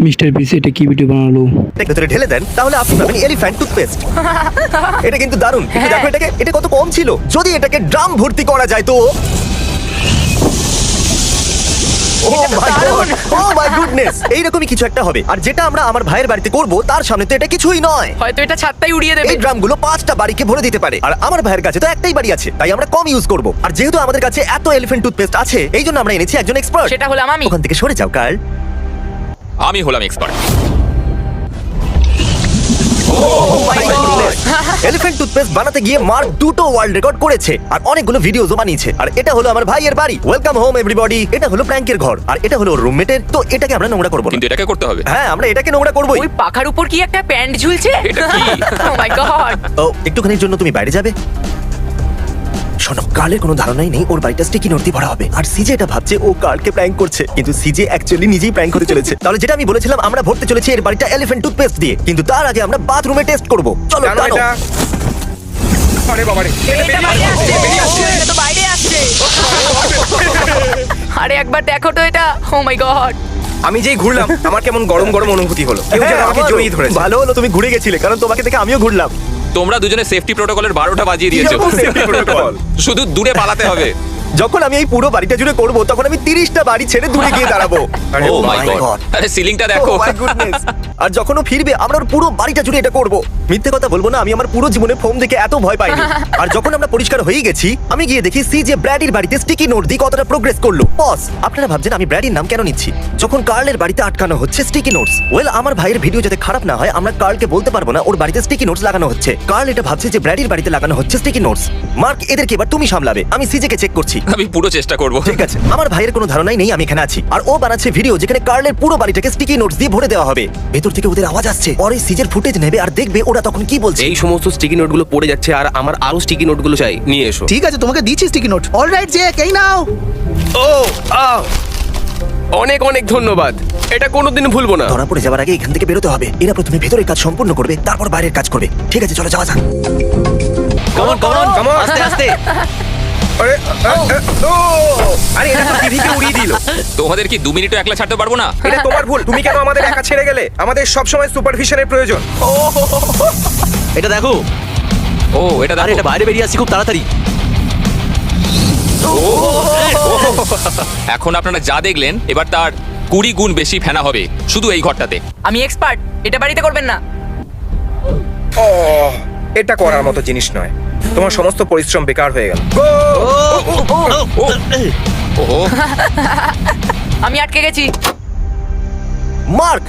Mister বিস এটা কি ভিডিও বানালো? ভেতরে ঢেলে দেন তাহলে আপনি পাবেন এলিফ্যান্ট টুথপেস্ট। এটা কিন্তু দারুণ। কিন্তু দেখো এটা কত কম ছিল। যদি এটাকে ড্রাম ভর্তি করা যায় তো এইরকমই কিছু একটা হবে। আর যেটা আমরা আমার ভাইয়ের বাড়িতে করব তার সামনে তো এটা কিছুই নয়। হয়তো এটা ছাদটাই উড়িয়ে দেবে। এই ড্রামগুলো 5টা বাড়িকে ভরে দিতে পারে। আর আমার ভাইয়ের কাছে তো একটাই বাড়ি আছে, তাই আমরা কম ইউজ করব। আর যেহেতু আমাদের কাছে এত এলিফ্যান্ট টুথপেস্ট আছে, এই জন্য আমরা এনেছি একজন এক্সপার্ট। সেটা হলাম আমি। ওখান থেকে সরে যাও কার্ল। আমি হলাম এক্সপার্ট। এলিফ্যান্ট টুথপেস্ট বানাতে গিয়ে মার্ক 2টো ওয়ার্ল্ড রেকর্ড করেছে আর অনেকগুলো ভিডিওও বানিয়েছে। আর এটা হলো আমার ভাইয়ের বাড়ি। Welcome home everybody. এটা হলো প্র্যাঙ্কের ঘর আর এটা হলো ওর রুমমেটের। তো এটাকে আমরা নোংরা করব না। কিন্তু এটাকে করতে হবে। হ্যাঁ, আমরা এটাকে নোংরা করবই। ওই পাখার উপর কি একটা প্যান্ট ঝুলছে? এটা কি? ও মাই গড। ও, একটুখানির জন্য তুমি বাইরে যাবে? শোনো, কার্লের কোনো ধারণাই নেই ওর বাড়িটা স্টিকি নোট দিয়ে ভরা হবে। আর সিজে এটা ভাবছে ও কার্লকে প্র্যাঙ্ক করছে, কিন্তু সিজে অ্যাকচুয়ালি নিজেই প্র্যাঙ্ক হতে চলেছে। তাহলে যেটা আমি বলেছিলাম, আমরা ভরতে চলেছি এর বাড়িটা এলিফ্যান্ট টুথপেস্ট দিয়ে। কিন্তু তার আগে আমরা বাথরুমে টেস্ট করব। চলো জানো টানো। এটা? আরে বাবারে, এটা বাইরে আসছে। এটা তো বাইরে আসছে। আরে একবার দেখো তো এটা। ও মাই গড। আমি যেই ঘুরলাম আমার কেমন গরম গরম অনুভূতি হলো। কেউ যেন হ্যাঁ, আমাকে আমারও। জড়িয়ে ধরেছে। ভালো হলো তুমি ঘুরে গেছিলে, কারণ তোমাকে দেখে আমিও ঘুরলাম। তোমরা দুজনে সেফটি প্রোটোকলের 12টা বাজিয়ে দিয়েছো। কিরকম safety protocol? শুধু দূরে পালাতে হবে। যখন আমি এই পুরো বাড়িটা জুড়ে করব, তখন আমি 30টা বাড়ি ছেড়ে দূরে গিয়ে দাঁড়াবো। আরে ও Oh my my god. God. আরে সিলিংটা দেখো। Oh my goodness! আর যখন ও ফিরবে আমরা ওর পুরো বাড়িটা জুড়ে এটা করব। মিথ্যে কথা বলবো না, আমি আমার পুরো জীবনে ফোম দেখে এত ভয় পাইনি। আর যখন আমরা পরিষ্কার হয়ে গেছি, আমি গিয়ে দেখি সি যে ব্র্যাডির বাড়িতে স্টিকি নোট দিয়ে কতটা প্রোগ্রেস করলো। বস, আপনারা ভাবছেন আমি ব্র্যাডির নাম কেন নিচ্ছি যখন কার্লের বাড়িতে আটকানো হচ্ছে স্টিকি নোটস। ওয়েল, আমার ভাইয়ের ভিডিও যাতে খারাপ না হয়, আমরা কার্লকে বলতে পারবো না ওর বাড়িতে স্টিকি নোটস লাগানো হচ্ছে। কার্ল এটা ভাবছে যে ব্র্যাডির বাড়িতে লাগানো হচ্ছে স্টিকি নোটস। মার্ক, এদেরকে এবার তুমি সামলাবে। আমি সিজেকে চেক করছি। আমি পুরো চেষ্টা করব। ঠিক আছে, আমার ভাইয়ের কোনো ধারণাই নেই আমি এখানে আছি। আর ও বানাচ্ছে ভিডিও যেখানে কার্লের পুরো বাড়িটাকে স্টিকি নোটস দিয়ে ভরে দেওয়া হবে। ভেতর থেকে ওদের আওয়াজ আসছে। পরে সিজের ফুটেজ নেবে আর দেখবে ওরা তখন কি বলছে। এই সমস্ত স্টিকি নোটগুলো পড়ে যাচ্ছে আর আমার আরো স্টিকি নোটগুলো চাই, নিয়ে এসো। ঠিক আছে, তোমাকে দিচ্ছি স্টিকি নোট। অলরাইট জেক, এই নাও। ও আহ! অনেক অনেক ধন্যবাদ, এটা কোনোদিন ভুলবো না। ধরা পড়ে যাওয়ার আগে এখান থেকে বেরোতে হবে। এরা প্রথমে ভেতরের কাজ সম্পূর্ণ করবে, তারপর বাইরের কাজ করবে। ঠিক আছে, চলো যাওয়া যাক। কামন কামন কামন, আস্তে আস্তে। আরে ও আরে এটা তো টিভিকে উড়িয়ে দিল। তোমাদের কি 2 মিনিটও একলা ছাড়তে পারবো না? এটা তোমার ভুল। তুমি কেন আমাদের একা ছেড়ে গেলে? আমাদের সব সময় সুপারভিশনের প্রয়োজন। এটা দেখো। ও এটা আরে দেখো। এটা বাইরে বেরিয়ে আসছে খুব তাড়াতাড়ি। এখন আপনারা যা দেখলেন এবার তার 20 গুণ বেশি ফেনা হবে শুধু এই ঘরটাতে। আমি এক্সপার্ট। এটা বাড়িতে করবেন না। ও, এটা করার মতো জিনিস নয়। তোমার সমস্ত পরিশ্রম বেকার হয়ে গেল। ওহো। আমি আটকে গেছি। মার্ক,